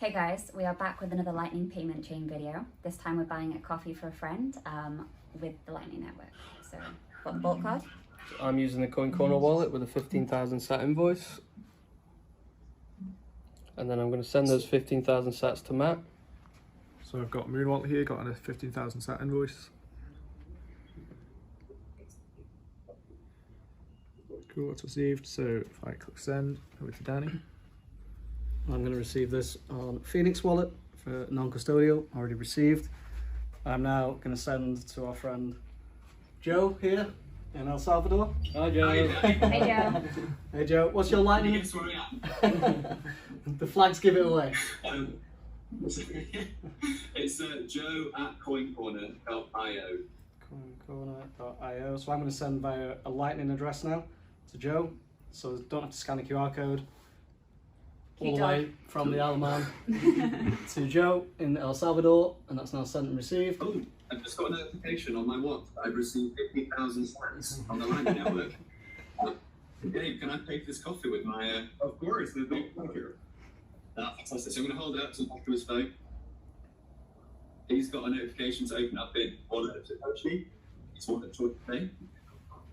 Hey guys, we are back with another Lightning payment chain video. This time we're buying a coffee for a friend with the Lightning Network. So, got the Bolt card. I'm using the Coin Corner wallet with a 15,000 sat invoice. And then I'm going to send those 15,000 sats to Matt. So I've got Moon Wallet here, got a 15,000 sat invoice. Cool, it's received. So if I click send, over to Danny. I'm going to receive this on Phoenix Wallet for non-custodial, already received. I'm now going to send to our friend Joe here in El Salvador. Hi Joe. Hey Joe. Hey Joe, what's your Lightning? Guess where I am? The flags give it away. It's Joe at coincorner.io. Coincorner.io. So I'm going to send via a Lightning address now to Joe, so don't have to scan a QR code. All the way from the Alaman to Joe in El Salvador, and that's now sent and received. Oh, I've just got a notification on my watch. I've received 50,000 sats on the Lightning Network. Dave, can I pay for this coffee with my... Of course, there's no pleasure. Fantastic. So I'm going to hold it up to the back of his phone. He's got a notification to open up in wallet to actually. He's wallet to pay.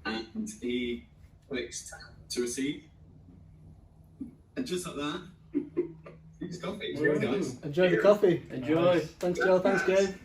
And he clicks tap to receive. And just like that, he's coffee. Here, guys. Enjoy the coffee. Enjoy. Thanks Joe, thanks Gabe.